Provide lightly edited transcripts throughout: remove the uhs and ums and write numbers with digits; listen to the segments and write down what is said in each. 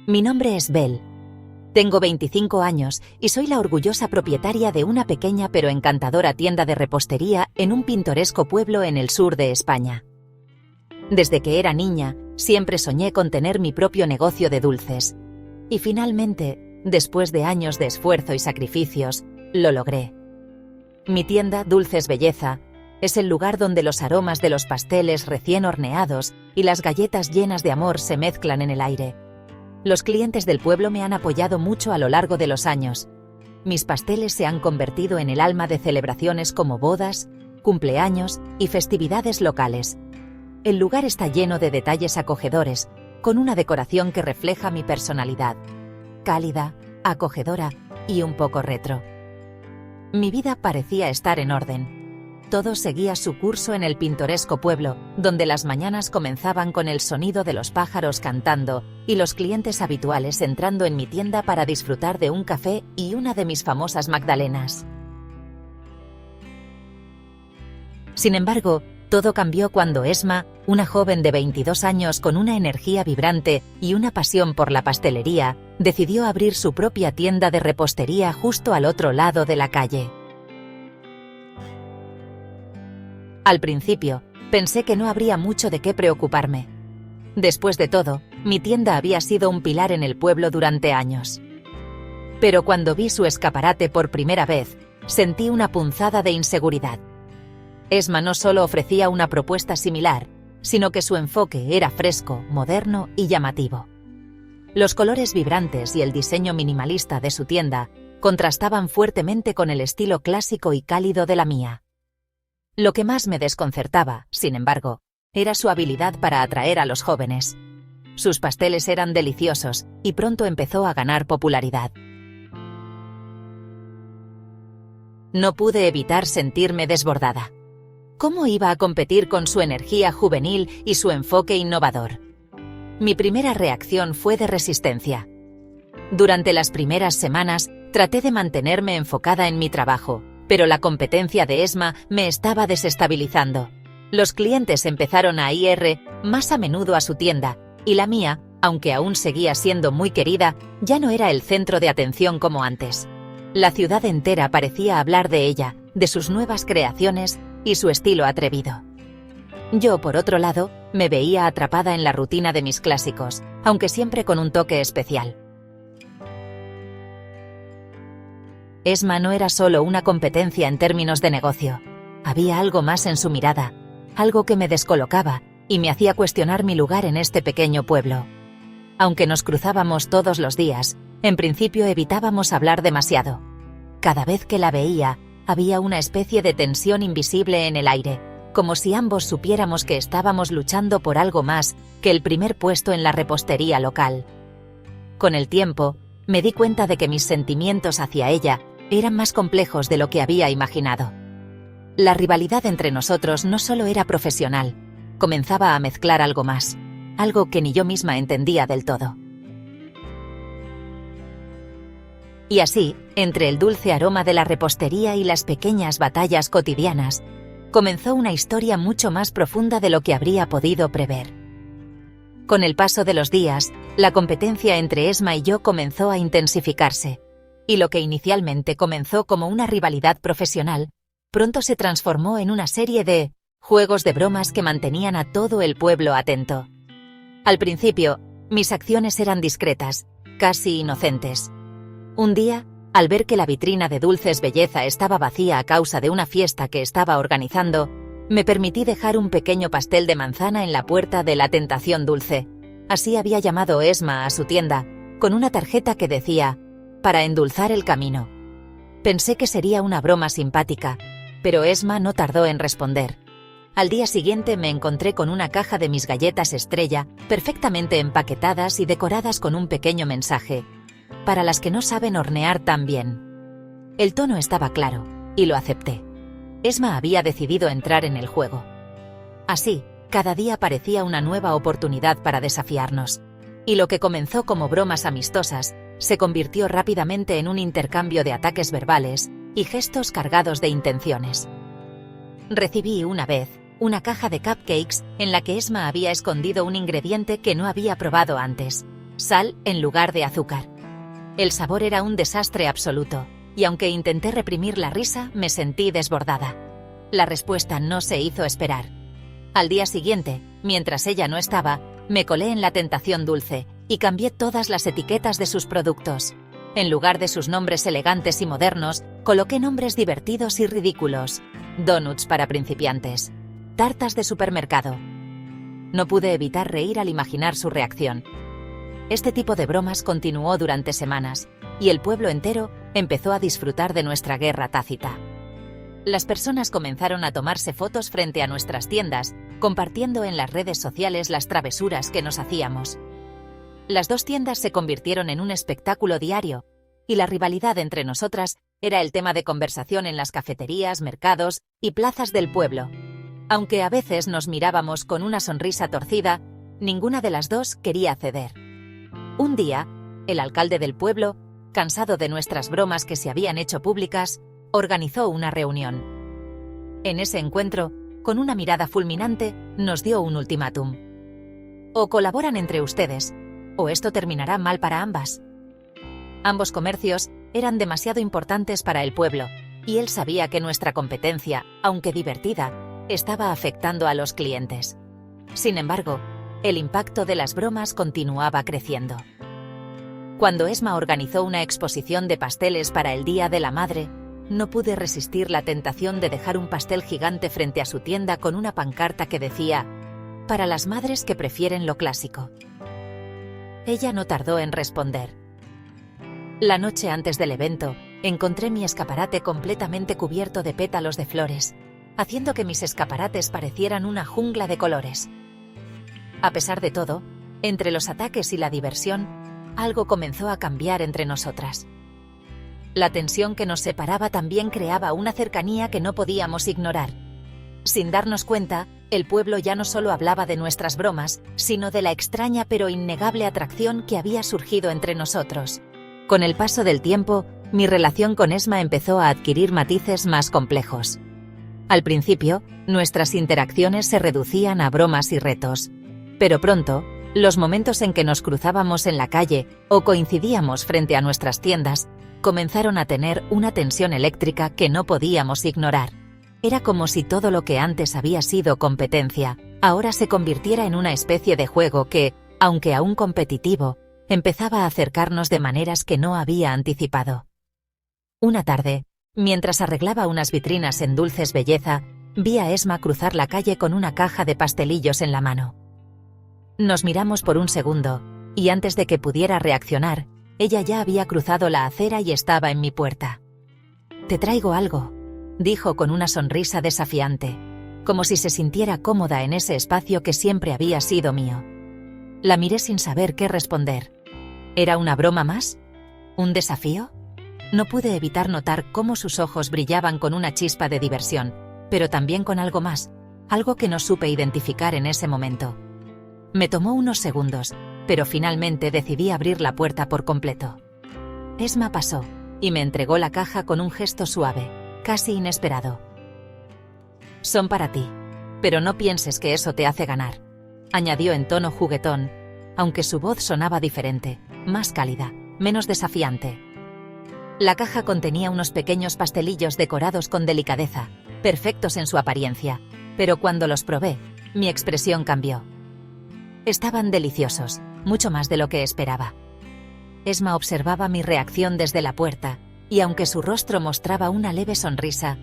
Mi nombre es Belle. Tengo 25 años y soy la orgullosa propietaria de una pequeña pero encantadora tienda de repostería en un pintoresco pueblo en el sur de España. Desde que era niña, siempre soñé con tener mi propio negocio de dulces. Y finalmente, después de años de esfuerzo y sacrificios, lo logré. Mi tienda Dulces Belleza es el lugar donde los aromas de los pasteles recién horneados y las galletas llenas de amor se mezclan en el aire. Los clientes del pueblo me han apoyado mucho a lo largo de los años. Mis pasteles se han convertido en el alma de celebraciones como bodas, cumpleaños y festividades locales. El lugar está lleno de detalles acogedores, con una decoración que refleja mi personalidad, cálida, acogedora y un poco retro. Mi vida parecía estar en orden. Todo seguía su curso en el pintoresco pueblo, donde las mañanas comenzaban con el sonido de los pájaros cantando y los clientes habituales entrando en mi tienda para disfrutar de un café y una de mis famosas magdalenas. Sin embargo, todo cambió cuando Esma, una joven de 22 años con una energía vibrante y una pasión por la pastelería, decidió abrir su propia tienda de repostería justo al otro lado de la calle. Al principio, pensé que no habría mucho de qué preocuparme. Después de todo, mi tienda había sido un pilar en el pueblo durante años. Pero cuando vi su escaparate por primera vez, sentí una punzada de inseguridad. Esma no solo ofrecía una propuesta similar, sino que su enfoque era fresco, moderno y llamativo. Los colores vibrantes y el diseño minimalista de su tienda contrastaban fuertemente con el estilo clásico y cálido de la mía. Lo que más me desconcertaba, sin embargo, era su habilidad para atraer a los jóvenes. Sus pasteles eran deliciosos y pronto empezó a ganar popularidad. No pude evitar sentirme desbordada. ¿Cómo iba a competir con su energía juvenil y su enfoque innovador? Mi primera reacción fue de resistencia. Durante las primeras semanas, traté de mantenerme enfocada en mi trabajo, pero la competencia de Esma me estaba desestabilizando. Los clientes empezaron a ir más a menudo a su tienda, y la mía, aunque aún seguía siendo muy querida, ya no era el centro de atención como antes. La ciudad entera parecía hablar de ella, de sus nuevas creaciones y su estilo atrevido. Yo, por otro lado, me veía atrapada en la rutina de mis clásicos, aunque siempre con un toque especial. Esma no era solo una competencia en términos de negocio. Había algo más en su mirada, algo que me descolocaba y me hacía cuestionar mi lugar en este pequeño pueblo. Aunque nos cruzábamos todos los días, en principio evitábamos hablar demasiado. Cada vez que la veía, había una especie de tensión invisible en el aire, como si ambos supiéramos que estábamos luchando por algo más que el primer puesto en la repostería local. Con el tiempo, me di cuenta de que mis sentimientos hacia ella eran más complejos de lo que había imaginado. La rivalidad entre nosotros no solo era profesional, comenzaba a mezclar algo más, algo que ni yo misma entendía del todo. Y así, entre el dulce aroma de la repostería y las pequeñas batallas cotidianas, comenzó una historia mucho más profunda de lo que habría podido prever. Con el paso de los días, la competencia entre Esma y yo comenzó a intensificarse, y lo que inicialmente comenzó como una rivalidad profesional, pronto se transformó en una serie de juegos de bromas que mantenían a todo el pueblo atento. Al principio, mis acciones eran discretas, casi inocentes. Un día, al ver que la vitrina de Dulces Belleza estaba vacía a causa de una fiesta que estaba organizando, me permití dejar un pequeño pastel de manzana en la puerta de La Tentación Dulce. Así había llamado Esma a su tienda, con una tarjeta que decía, para endulzar el camino. Pensé que sería una broma simpática, pero Esma no tardó en responder. Al día siguiente me encontré con una caja de mis galletas estrella, perfectamente empaquetadas y decoradas con un pequeño mensaje. Para las que no saben hornear tan bien. El tono estaba claro, y lo acepté. Esma había decidido entrar en el juego. Así, cada día parecía una nueva oportunidad para desafiarnos. Y lo que comenzó como bromas amistosas, se convirtió rápidamente en un intercambio de ataques verbales y gestos cargados de intenciones. Recibí una vez una caja de cupcakes en la que Esma había escondido un ingrediente que no había probado antes. sal en lugar de azúcar. El sabor era un desastre absoluto, y aunque intenté reprimir la risa, me sentí desbordada. La respuesta no se hizo esperar. Al día siguiente, mientras ella no estaba, me colé en la tentación dulce y cambié todas las etiquetas de sus productos. En lugar de sus nombres elegantes y modernos, coloqué nombres divertidos y ridículos. Donuts para principiantes. Tartas de supermercado. No pude evitar reír al imaginar su reacción. Este tipo de bromas continuó durante semanas, y el pueblo entero empezó a disfrutar de nuestra guerra tácita. Las personas comenzaron a tomarse fotos frente a nuestras tiendas, compartiendo en las redes sociales las travesuras que nos hacíamos. Las dos tiendas se convirtieron en un espectáculo diario, y la rivalidad entre nosotras era el tema de conversación en las cafeterías, mercados y plazas del pueblo. Aunque a veces nos mirábamos con una sonrisa torcida, ninguna de las dos quería ceder. Un día, el alcalde del pueblo, cansado de nuestras bromas que se habían hecho públicas, organizó una reunión. En ese encuentro, con una mirada fulminante, nos dio un ultimátum. O colaboran entre ustedes, o esto terminará mal para ambas. Ambos comercios eran demasiado importantes para el pueblo, y él sabía que nuestra competencia, aunque divertida, estaba afectando a los clientes. Sin embargo, el impacto de las bromas continuaba creciendo. Cuando Esma organizó una exposición de pasteles para el Día de la Madre, no pude resistir la tentación de dejar un pastel gigante frente a su tienda con una pancarta que decía: «Para las madres que prefieren lo clásico». Ella no tardó en responder. La noche antes del evento, encontré mi escaparate completamente cubierto de pétalos de flores, haciendo que mis escaparates parecieran una jungla de colores. A pesar de todo, entre los ataques y la diversión, algo comenzó a cambiar entre nosotras. La tensión que nos separaba también creaba una cercanía que no podíamos ignorar. Sin darnos cuenta, el pueblo ya no solo hablaba de nuestras bromas, sino de la extraña pero innegable atracción que había surgido entre nosotros. Con el paso del tiempo, mi relación con Esma empezó a adquirir matices más complejos. Al principio, nuestras interacciones se reducían a bromas y retos. Pero pronto, los momentos en que nos cruzábamos en la calle o coincidíamos frente a nuestras tiendas comenzaron a tener una tensión eléctrica que no podíamos ignorar. Era como si todo lo que antes había sido competencia, ahora se convirtiera en una especie de juego que, aunque aún competitivo, empezaba a acercarnos de maneras que no había anticipado. Una tarde, mientras arreglaba unas vitrinas en Dulces Belleza, vi a Esma cruzar la calle con una caja de pastelillos en la mano. Nos miramos por un segundo, y antes de que pudiera reaccionar, ella ya había cruzado la acera y estaba en mi puerta. «Te traigo algo», dijo con una sonrisa desafiante, como si se sintiera cómoda en ese espacio que siempre había sido mío. La miré sin saber qué responder. ¿Era una broma más? ¿Un desafío? No pude evitar notar cómo sus ojos brillaban con una chispa de diversión, pero también con algo más, algo que no supe identificar en ese momento. Me tomó unos segundos, pero finalmente decidí abrir la puerta por completo. Esma pasó, y me entregó la caja con un gesto suave, casi inesperado. «Son para ti, pero no pienses que eso te hace ganar», añadió en tono juguetón, aunque su voz sonaba diferente, más cálida, menos desafiante. La caja contenía unos pequeños pastelillos decorados con delicadeza, perfectos en su apariencia, pero cuando los probé, mi expresión cambió. Estaban deliciosos, mucho más de lo que esperaba. Esma observaba mi reacción desde la puerta, y aunque su rostro mostraba una leve sonrisa,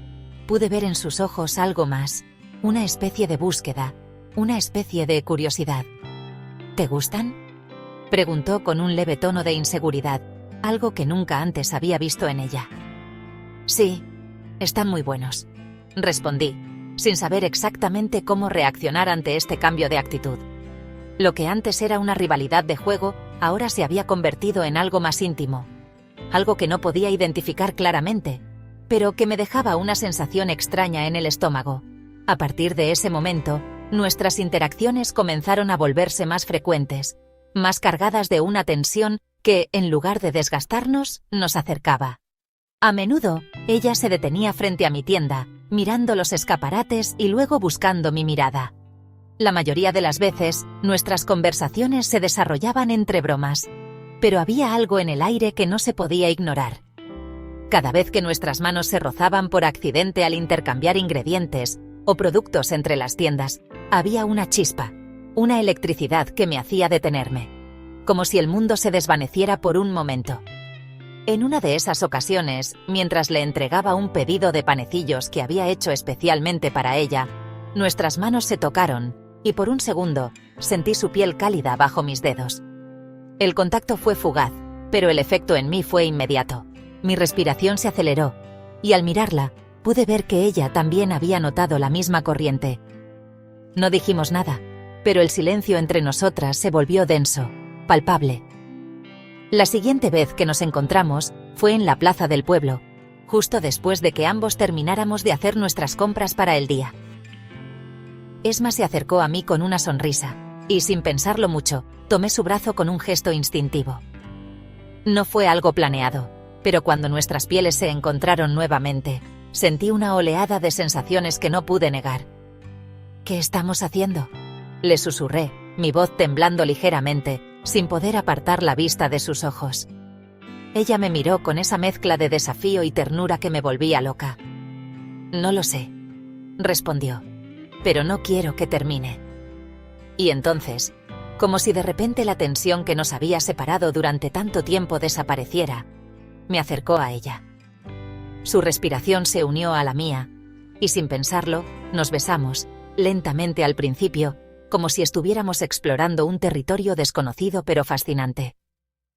pude ver en sus ojos algo más, una especie de búsqueda, una especie de curiosidad. «¿Te gustan?», preguntó con un leve tono de inseguridad, algo que nunca antes había visto en ella. «Sí, están muy buenos», respondí, sin saber exactamente cómo reaccionar ante este cambio de actitud. Lo que antes era una rivalidad de juego, ahora se había convertido en algo más íntimo. Algo que no podía identificar claramente, pero que me dejaba una sensación extraña en el estómago. A partir de ese momento, nuestras interacciones comenzaron a volverse más frecuentes, más cargadas de una tensión que, en lugar de desgastarnos, nos acercaba. A menudo, ella se detenía frente a mi tienda, mirando los escaparates y luego buscando mi mirada. La mayoría de las veces, nuestras conversaciones se desarrollaban entre bromas, pero había algo en el aire que no se podía ignorar. Cada vez que nuestras manos se rozaban por accidente al intercambiar ingredientes o productos entre las tiendas, había una chispa, una electricidad que me hacía detenerme, como si el mundo se desvaneciera por un momento. En una de esas ocasiones, mientras le entregaba un pedido de panecillos que había hecho especialmente para ella, nuestras manos se tocaron y por un segundo sentí su piel cálida bajo mis dedos. El contacto fue fugaz, pero el efecto en mí fue inmediato. Mi respiración se aceleró, y al mirarla, pude ver que ella también había notado la misma corriente. No dijimos nada, pero el silencio entre nosotras se volvió denso, palpable. La siguiente vez que nos encontramos fue en la plaza del pueblo, justo después de que ambos termináramos de hacer nuestras compras para el día. Esma se acercó a mí con una sonrisa, y sin pensarlo mucho, tomé su brazo con un gesto instintivo. No fue algo planeado, pero cuando nuestras pieles se encontraron nuevamente, sentí una oleada de sensaciones que no pude negar. ¿Qué estamos haciendo?, le susurré, mi voz temblando ligeramente, sin poder apartar la vista de sus ojos. Ella me miró con esa mezcla de desafío y ternura que me volvía loca. No lo sé, respondió, pero no quiero que termine. Y entonces, como si de repente la tensión que nos había separado durante tanto tiempo desapareciera, me acercó a ella. Su respiración se unió a la mía, y sin pensarlo, nos besamos, lentamente al principio, como si estuviéramos explorando un territorio desconocido pero fascinante.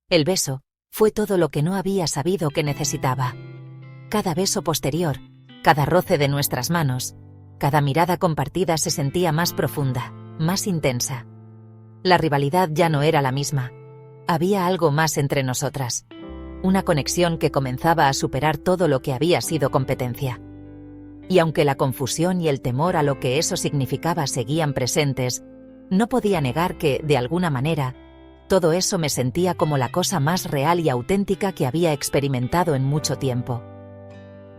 El beso fue todo lo que no había sabido que necesitaba. Cada beso posterior, cada roce de nuestras manos, cada mirada compartida se sentía más profunda, más intensa. La rivalidad ya no era la misma. Había algo más entre nosotras. Una conexión que comenzaba a superar todo lo que había sido competencia. Y aunque la confusión y el temor a lo que eso significaba seguían presentes, no podía negar que, de alguna manera, todo eso me sentía como la cosa más real y auténtica que había experimentado en mucho tiempo.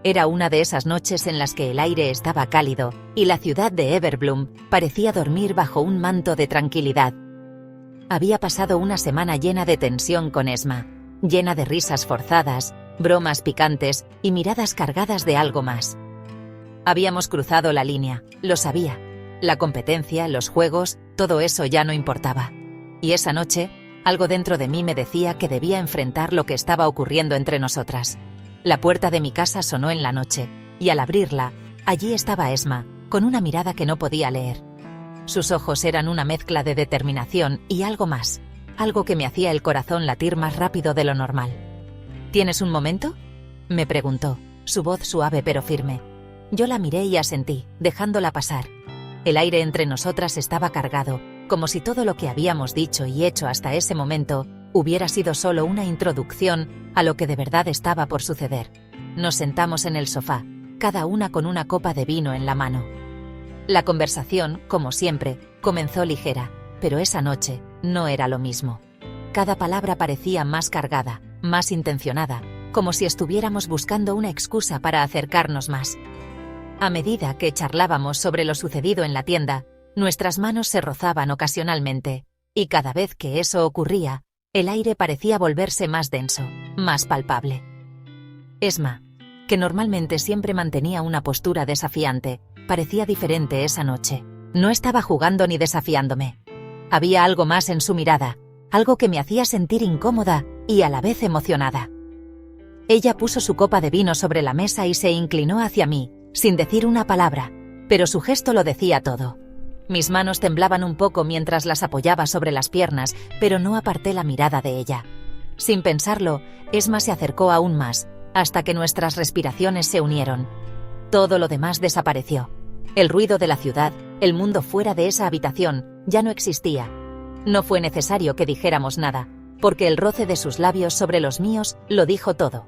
Era una de esas noches en las que el aire estaba cálido y la ciudad de Everbloom parecía dormir bajo un manto de tranquilidad. Había pasado una semana llena de tensión con Esma, llena de risas forzadas, bromas picantes y miradas cargadas de algo más. Habíamos cruzado la línea, lo sabía. La competencia, los juegos, todo eso ya no importaba. Y esa noche, algo dentro de mí me decía que debía enfrentar lo que estaba ocurriendo entre nosotras. La puerta de mi casa sonó en la noche, y al abrirla, allí estaba Esma, con una mirada que no podía leer. Sus ojos eran una mezcla de determinación y algo más, algo que me hacía el corazón latir más rápido de lo normal. ¿Tienes un momento?, me preguntó, su voz suave pero firme. Yo la miré y asentí, dejándola pasar. El aire entre nosotras estaba cargado, como si todo lo que habíamos dicho y hecho hasta ese momento hubiera sido solo una introducción a lo que de verdad estaba por suceder. Nos sentamos en el sofá, cada una con una copa de vino en la mano. La conversación, como siempre, comenzó ligera, pero esa noche no era lo mismo. Cada palabra parecía más cargada, más intencionada, como si estuviéramos buscando una excusa para acercarnos más. A medida que charlábamos sobre lo sucedido en la tienda, nuestras manos se rozaban ocasionalmente, y cada vez que eso ocurría, el aire parecía volverse más denso, más palpable. Esma, que normalmente siempre mantenía una postura desafiante, parecía diferente esa noche. No estaba jugando ni desafiándome. Había algo más en su mirada, algo que me hacía sentir incómoda y a la vez emocionada. Ella puso su copa de vino sobre la mesa y se inclinó hacia mí, sin decir una palabra, pero su gesto lo decía todo. Mis manos temblaban un poco mientras las apoyaba sobre las piernas, pero no aparté la mirada de ella. Sin pensarlo, Esma se acercó aún más, hasta que nuestras respiraciones se unieron. Todo lo demás desapareció. El ruido de la ciudad, el mundo fuera de esa habitación, ya no existía. No fue necesario que dijéramos nada, porque el roce de sus labios sobre los míos lo dijo todo.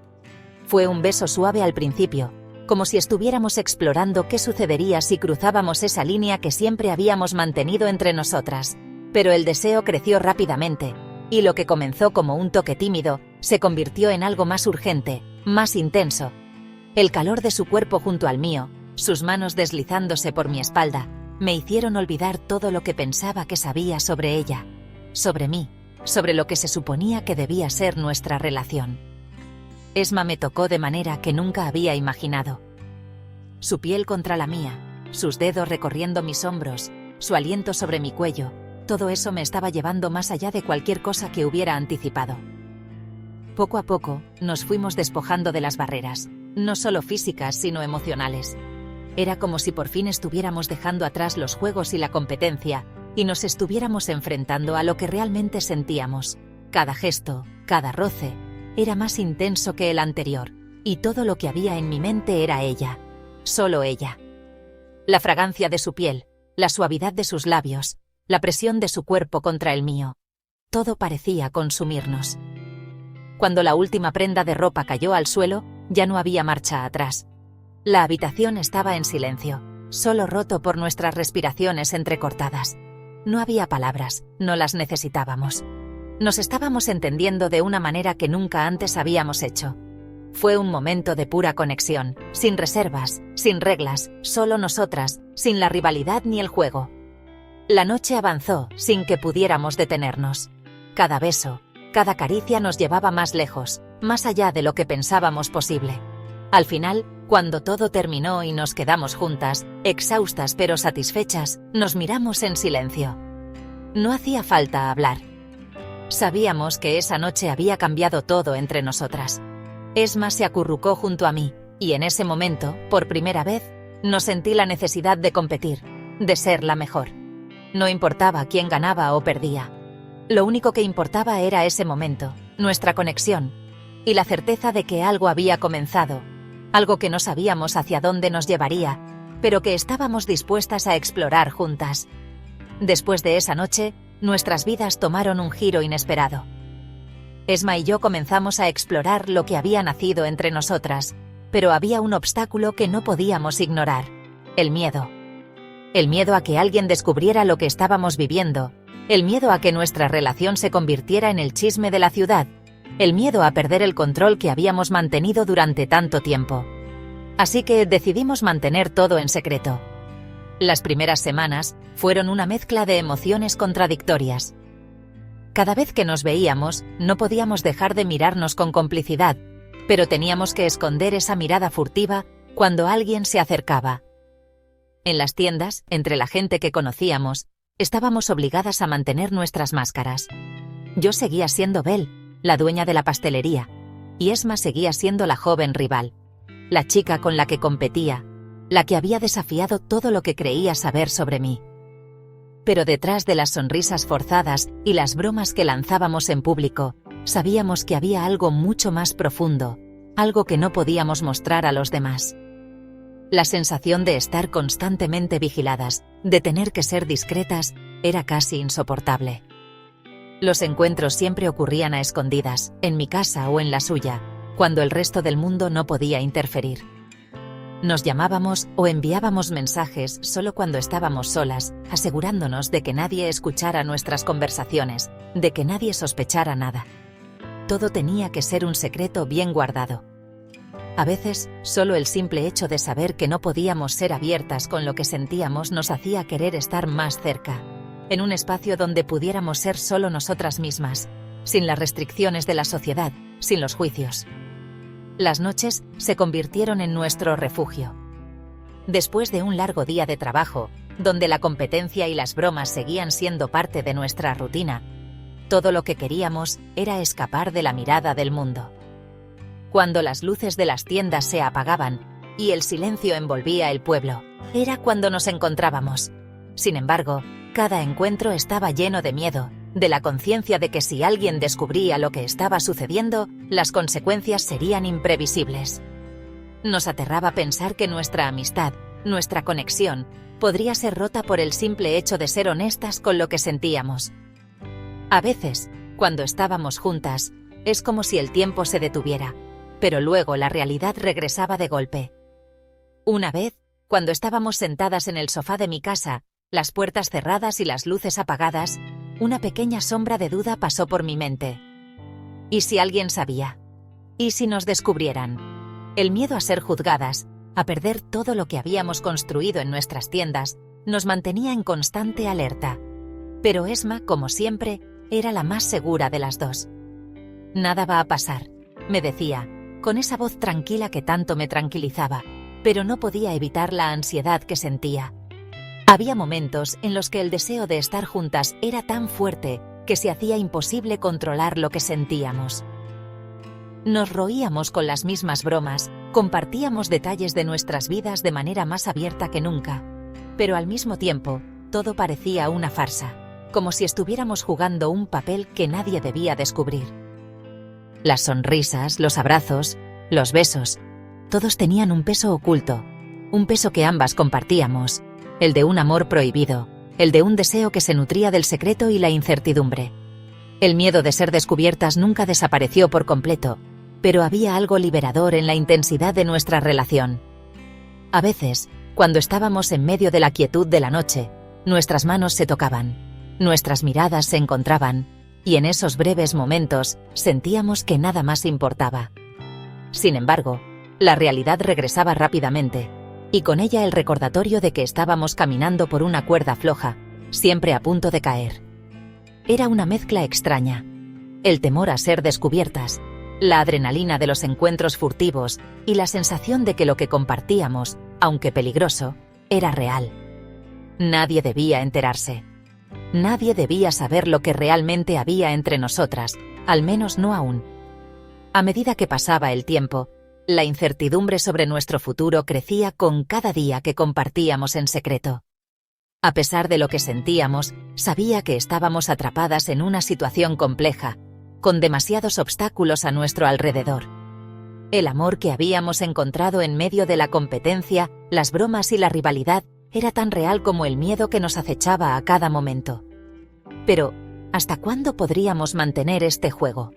Fue un beso suave al principio, como si estuviéramos explorando qué sucedería si cruzábamos esa línea que siempre habíamos mantenido entre nosotras. Pero el deseo creció rápidamente, y lo que comenzó como un toque tímido, se convirtió en algo más urgente, más intenso. El calor de su cuerpo junto al mío, sus manos deslizándose por mi espalda, me hicieron olvidar todo lo que pensaba que sabía sobre ella, sobre mí, sobre lo que se suponía que debía ser nuestra relación. Esma me tocó de manera que nunca había imaginado. Su piel contra la mía, sus dedos recorriendo mis hombros, su aliento sobre mi cuello, todo eso me estaba llevando más allá de cualquier cosa que hubiera anticipado. Poco a poco, nos fuimos despojando de las barreras, no solo físicas sino emocionales. Era como si por fin estuviéramos dejando atrás los juegos y la competencia, y nos estuviéramos enfrentando a lo que realmente sentíamos. Cada gesto, cada roce, era más intenso que el anterior, y todo lo que había en mi mente era ella, solo ella. La fragancia de su piel, la suavidad de sus labios, la presión de su cuerpo contra el mío. Todo parecía consumirnos. Cuando la última prenda de ropa cayó al suelo, ya no había marcha atrás. La habitación estaba en silencio, solo roto por nuestras respiraciones entrecortadas. No había palabras, no las necesitábamos. Nos estábamos entendiendo de una manera que nunca antes habíamos hecho. Fue un momento de pura conexión, sin reservas, sin reglas, solo nosotras, sin la rivalidad ni el juego. La noche avanzó sin que pudiéramos detenernos. Cada beso, cada caricia nos llevaba más lejos, más allá de lo que pensábamos posible. Al final, cuando todo terminó y nos quedamos juntas, exhaustas pero satisfechas, nos miramos en silencio. No hacía falta hablar. Sabíamos que esa noche había cambiado todo entre nosotras. Esma se acurrucó junto a mí, y en ese momento, por primera vez, no sentí la necesidad de competir, de ser la mejor. No importaba quién ganaba o perdía. Lo único que importaba era ese momento, nuestra conexión, y la certeza de que algo había comenzado, algo que no sabíamos hacia dónde nos llevaría, pero que estábamos dispuestas a explorar juntas. Después de esa noche, nuestras vidas tomaron un giro inesperado. Esma y yo comenzamos a explorar lo que había nacido entre nosotras, pero había un obstáculo que no podíamos ignorar: el miedo. El miedo a que alguien descubriera lo que estábamos viviendo, el miedo a que nuestra relación se convirtiera en el chisme de la ciudad, el miedo a perder el control que habíamos mantenido durante tanto tiempo. Así que decidimos mantener todo en secreto. Las primeras semanas fueron una mezcla de emociones contradictorias. Cada vez que nos veíamos, no podíamos dejar de mirarnos con complicidad, pero teníamos que esconder esa mirada furtiva cuando alguien se acercaba. En las tiendas, entre la gente que conocíamos, estábamos obligadas a mantener nuestras máscaras. Yo seguía siendo Belle, la dueña de la pastelería, y Esma seguía siendo la joven rival, la chica con la que competía, la que había desafiado todo lo que creía saber sobre mí. Pero detrás de las sonrisas forzadas y las bromas que lanzábamos en público, sabíamos que había algo mucho más profundo, algo que no podíamos mostrar a los demás. La sensación de estar constantemente vigiladas, de tener que ser discretas, era casi insoportable. Los encuentros siempre ocurrían a escondidas, en mi casa o en la suya, cuando el resto del mundo no podía interferir. Nos llamábamos o enviábamos mensajes solo cuando estábamos solas, asegurándonos de que nadie escuchara nuestras conversaciones, de que nadie sospechara nada. Todo tenía que ser un secreto bien guardado. A veces, solo el simple hecho de saber que no podíamos ser abiertas con lo que sentíamos nos hacía querer estar más cerca, en un espacio donde pudiéramos ser solo nosotras mismas, sin las restricciones de la sociedad, sin los juicios. Las noches se convirtieron en nuestro refugio. Después de un largo día de trabajo, donde la competencia y las bromas seguían siendo parte de nuestra rutina, todo lo que queríamos era escapar de la mirada del mundo. Cuando las luces de las tiendas se apagaban y el silencio envolvía el pueblo, era cuando nos encontrábamos. Sin embargo, cada encuentro estaba lleno de miedo, de la conciencia de que si alguien descubría lo que estaba sucediendo, las consecuencias serían imprevisibles. Nos aterraba pensar que nuestra amistad, nuestra conexión, podría ser rota por el simple hecho de ser honestas con lo que sentíamos. A veces, cuando estábamos juntas, es como si el tiempo se detuviera, pero luego la realidad regresaba de golpe. Una vez, cuando estábamos sentadas en el sofá de mi casa, las puertas cerradas y las luces apagadas, una pequeña sombra de duda pasó por mi mente. ¿Y si alguien sabía? ¿Y si nos descubrieran? El miedo a ser juzgadas, a perder todo lo que habíamos construido en nuestras tiendas, Nos mantenía en constante alerta. Pero Esma, como siempre, era la más segura de las dos. «Nada va a pasar», me decía, con esa voz tranquila que tanto me tranquilizaba, pero no podía evitar la ansiedad que sentía. Había momentos en los que el deseo de estar juntas era tan fuerte que se hacía imposible controlar lo que sentíamos. Nos roíamos con las mismas bromas, compartíamos detalles de nuestras vidas de manera más abierta que nunca, pero al mismo tiempo, todo parecía una farsa, como si estuviéramos jugando un papel que nadie debía descubrir. Las sonrisas, los abrazos, los besos, todos tenían un peso oculto, un peso que ambas compartíamos, el de un amor prohibido, el de un deseo que se nutría del secreto y la incertidumbre. El miedo de ser descubiertas nunca desapareció por completo, pero había algo liberador en la intensidad de nuestra relación. A veces, cuando estábamos en medio de la quietud de la noche, nuestras manos se tocaban, nuestras miradas se encontraban, y en esos breves momentos sentíamos que nada más importaba. Sin embargo, la realidad regresaba rápidamente, y con ella el recordatorio de que estábamos caminando por una cuerda floja, siempre a punto de caer. Era una mezcla extraña: el temor a ser descubiertas, la adrenalina de los encuentros furtivos y la sensación de que lo que compartíamos, aunque peligroso, era real. Nadie debía enterarse. Nadie debía saber lo que realmente había entre nosotras, al menos no aún. A medida que pasaba el tiempo, la incertidumbre sobre nuestro futuro crecía con cada día que compartíamos en secreto. A pesar de lo que sentíamos, sabía que estábamos atrapadas en una situación compleja, con demasiados obstáculos a nuestro alrededor. El amor que habíamos encontrado en medio de la competencia, las bromas y la rivalidad era tan real como el miedo que nos acechaba a cada momento. Pero, ¿hasta cuándo podríamos mantener este juego?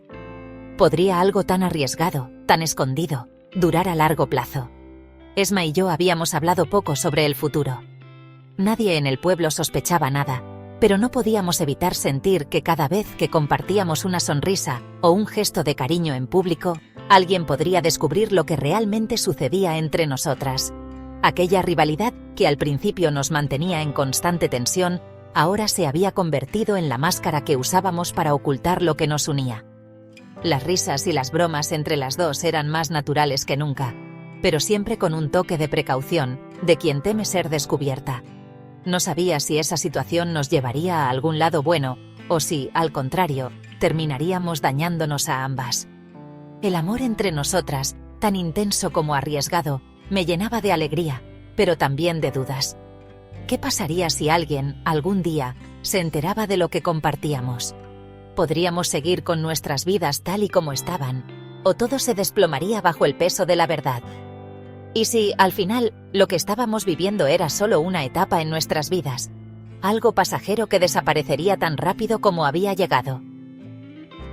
¿Podría algo tan arriesgado, tan escondido, durar a largo plazo? Esma y yo habíamos hablado poco sobre el futuro. Nadie en el pueblo sospechaba nada, pero no podíamos evitar sentir que cada vez que compartíamos una sonrisa o un gesto de cariño en público, alguien podría descubrir lo que realmente sucedía entre nosotras. Aquella rivalidad que al principio nos mantenía en constante tensión, ahora se había convertido en la máscara que usábamos para ocultar lo que nos unía. Las risas y las bromas entre las dos eran más naturales que nunca, pero siempre con un toque de precaución, de quien teme ser descubierta. No sabía si esa situación nos llevaría a algún lado bueno, o si, al contrario, terminaríamos dañándonos a ambas. El amor entre nosotras, tan intenso como arriesgado, me llenaba de alegría, pero también de dudas. ¿Qué pasaría si alguien, algún día, se enteraba de lo que compartíamos? ¿Podríamos seguir con nuestras vidas tal y como estaban? ¿O todo se desplomaría bajo el peso de la verdad? ¿Y si, al final, lo que estábamos viviendo era solo una etapa en nuestras vidas? Algo pasajero que desaparecería tan rápido como había llegado.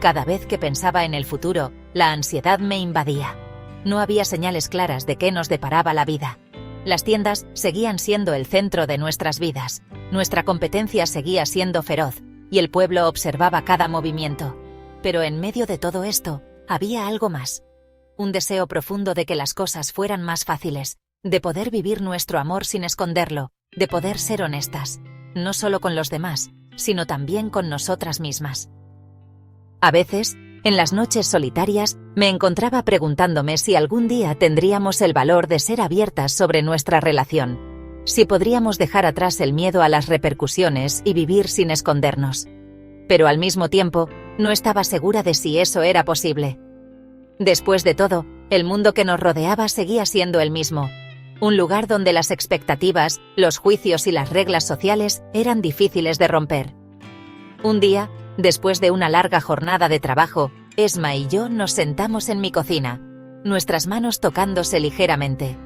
Cada vez que pensaba en el futuro, la ansiedad me invadía. No había señales claras de qué nos deparaba la vida. Las tiendas seguían siendo el centro de nuestras vidas, nuestra competencia seguía siendo feroz, y el pueblo observaba cada movimiento. Pero en medio de todo esto, había algo más. Un deseo profundo de que las cosas fueran más fáciles, de poder vivir nuestro amor sin esconderlo, de poder ser honestas, no solo con los demás, sino también con nosotras mismas. A veces, en las noches solitarias, me encontraba preguntándome si algún día tendríamos el valor de ser abiertas sobre nuestra relación, si podríamos dejar atrás el miedo a las repercusiones y vivir sin escondernos. Pero al mismo tiempo, no estaba segura de si eso era posible. Después de todo, el mundo que nos rodeaba seguía siendo el mismo, un lugar donde las expectativas, los juicios y las reglas sociales eran difíciles de romper. Un día, después de una larga jornada de trabajo, Esma y yo nos sentamos en mi cocina, nuestras manos tocándose ligeramente.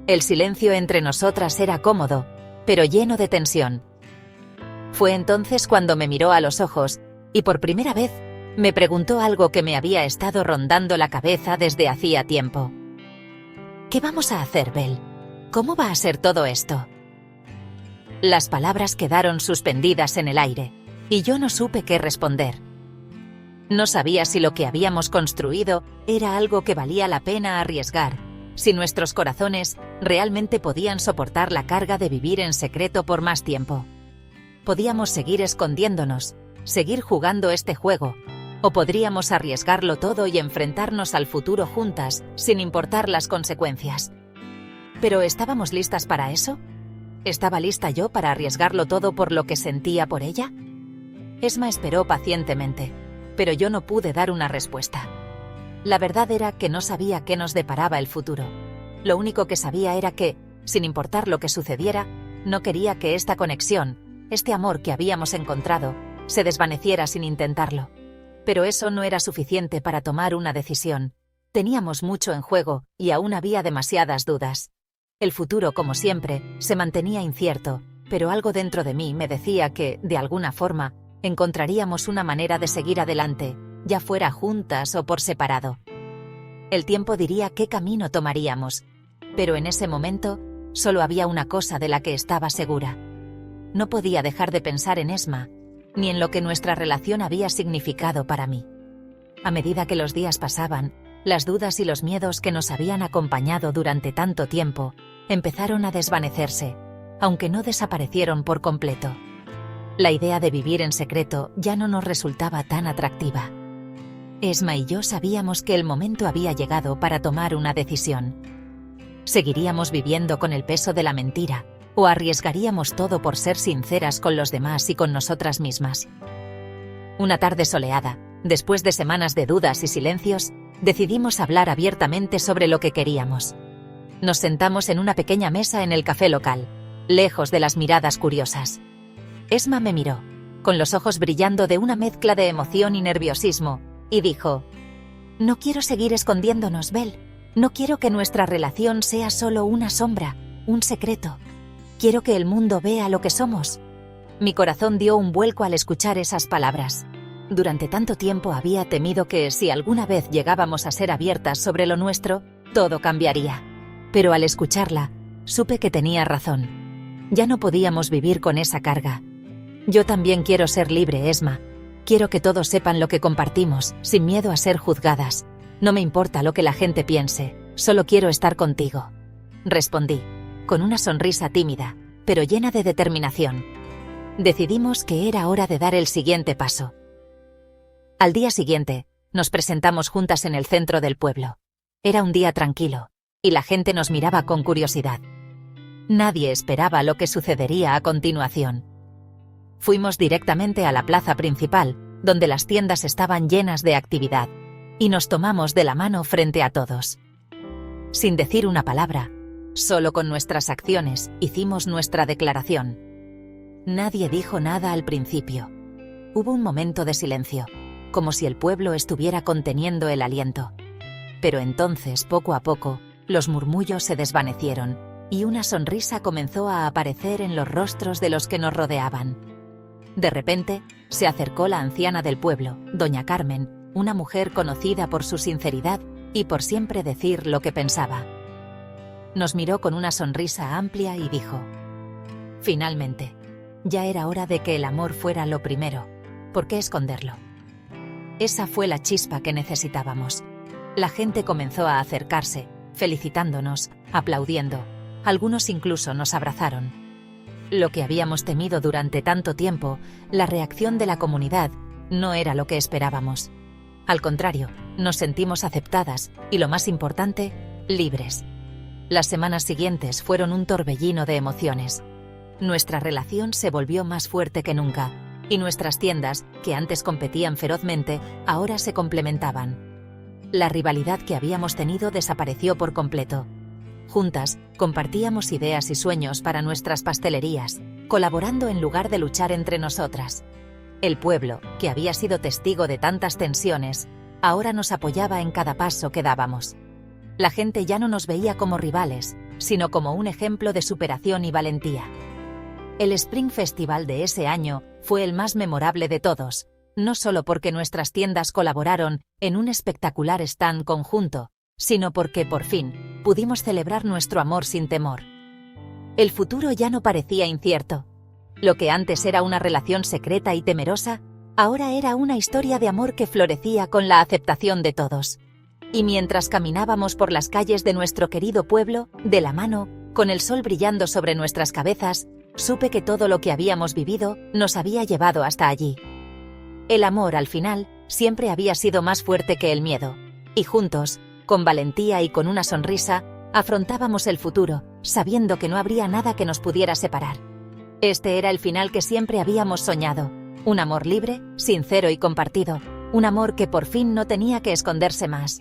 El silencio entre nosotras era cómodo, pero lleno de tensión. Fue entonces cuando me miró a los ojos, y por primera vez, me preguntó algo que me había estado rondando la cabeza desde hacía tiempo. ¿Qué vamos a hacer, Bel? ¿Cómo va a ser todo esto? Las palabras quedaron suspendidas en el aire, y yo no supe qué responder. No sabía si lo que habíamos construido era algo que valía la pena arriesgar, si nuestros corazones realmente podían soportar la carga de vivir en secreto por más tiempo. Podíamos seguir escondiéndonos, seguir jugando este juego, o podríamos arriesgarlo todo y enfrentarnos al futuro juntas, sin importar las consecuencias. ¿Pero estábamos listas para eso? ¿Estaba lista yo para arriesgarlo todo por lo que sentía por ella? Esma esperó pacientemente, pero yo no pude dar una respuesta. La verdad era que no sabía qué nos deparaba el futuro. Lo único que sabía era que, sin importar lo que sucediera, no quería que esta conexión, este amor que habíamos encontrado, se desvaneciera sin intentarlo. Pero eso no era suficiente para tomar una decisión. Teníamos mucho en juego y aún había demasiadas dudas. El futuro, como siempre, se mantenía incierto, pero algo dentro de mí me decía que, de alguna forma, encontraríamos una manera de seguir adelante, ya fuera juntas o por separado. El tiempo diría qué camino tomaríamos, pero en ese momento solo había una cosa de la que estaba segura. No podía dejar de pensar en Esma, ni en lo que nuestra relación había significado para mí. A medida que los días pasaban, las dudas y los miedos que nos habían acompañado durante tanto tiempo empezaron a desvanecerse, aunque no desaparecieron por completo. La idea de vivir en secreto ya no nos resultaba tan atractiva. Esma y yo sabíamos que el momento había llegado para tomar una decisión. ¿Seguiríamos viviendo con el peso de la mentira o arriesgaríamos todo por ser sinceras con los demás y con nosotras mismas? Una tarde soleada, después de semanas de dudas y silencios, decidimos hablar abiertamente sobre lo que queríamos. Nos sentamos en una pequeña mesa en el café local, lejos de las miradas curiosas. Esma me miró, con los ojos brillando de una mezcla de emoción y nerviosismo, y dijo: «No quiero seguir escondiéndonos, Bel. No quiero que nuestra relación sea solo una sombra, un secreto. Quiero que el mundo vea lo que somos». Mi corazón dio un vuelco al escuchar esas palabras. Durante tanto tiempo había temido que, si alguna vez llegábamos a ser abiertas sobre lo nuestro, todo cambiaría. Pero al escucharla, supe que tenía razón. Ya no podíamos vivir con esa carga. Yo también quiero ser libre, Esma. Quiero que todos sepan lo que compartimos, sin miedo a ser juzgadas. No me importa lo que la gente piense, solo quiero estar contigo. Respondí, con una sonrisa tímida, pero llena de determinación. Decidimos que era hora de dar el siguiente paso. Al día siguiente, nos presentamos juntas en el centro del pueblo. Era un día tranquilo, y la gente nos miraba con curiosidad. Nadie esperaba lo que sucedería a continuación. Fuimos directamente a la plaza principal, donde las tiendas estaban llenas de actividad, y nos tomamos de la mano frente a todos. Sin decir una palabra, solo con nuestras acciones hicimos nuestra declaración. Nadie dijo nada al principio. Hubo un momento de silencio, como si el pueblo estuviera conteniendo el aliento. Pero entonces, poco a poco, los murmullos se desvanecieron, y una sonrisa comenzó a aparecer en los rostros de los que nos rodeaban. De repente, se acercó la anciana del pueblo, doña Carmen, una mujer conocida por su sinceridad y por siempre decir lo que pensaba. Nos miró con una sonrisa amplia y dijo: «Finalmente, ya era hora de que el amor fuera lo primero. ¿Por qué esconderlo?». Esa fue la chispa que necesitábamos. La gente comenzó a acercarse, felicitándonos, aplaudiendo. Algunos incluso nos abrazaron. Lo que habíamos temido durante tanto tiempo, la reacción de la comunidad, no era lo que esperábamos. Al contrario, nos sentimos aceptadas y, lo más importante, libres. Las semanas siguientes fueron un torbellino de emociones. Nuestra relación se volvió más fuerte que nunca, y nuestras tiendas, que antes competían ferozmente, ahora se complementaban. La rivalidad que habíamos tenido desapareció por completo. Juntas, compartíamos ideas y sueños para nuestras pastelerías, colaborando en lugar de luchar entre nosotras. El pueblo, que había sido testigo de tantas tensiones, ahora nos apoyaba en cada paso que dábamos. La gente ya no nos veía como rivales, sino como un ejemplo de superación y valentía. El Spring Festival de ese año fue el más memorable de todos, no solo porque nuestras tiendas colaboraron en un espectacular stand conjunto, sino porque, por fin, pudimos celebrar nuestro amor sin temor. El futuro ya no parecía incierto. Lo que antes era una relación secreta y temerosa, ahora era una historia de amor que florecía con la aceptación de todos. Y mientras caminábamos por las calles de nuestro querido pueblo, de la mano, con el sol brillando sobre nuestras cabezas, supe que todo lo que habíamos vivido nos había llevado hasta allí. El amor, al final, siempre había sido más fuerte que el miedo. Y juntos, con valentía y con una sonrisa, afrontábamos el futuro, sabiendo que no habría nada que nos pudiera separar. Este era el final que siempre habíamos soñado. Un amor libre, sincero y compartido. Un amor que por fin no tenía que esconderse más.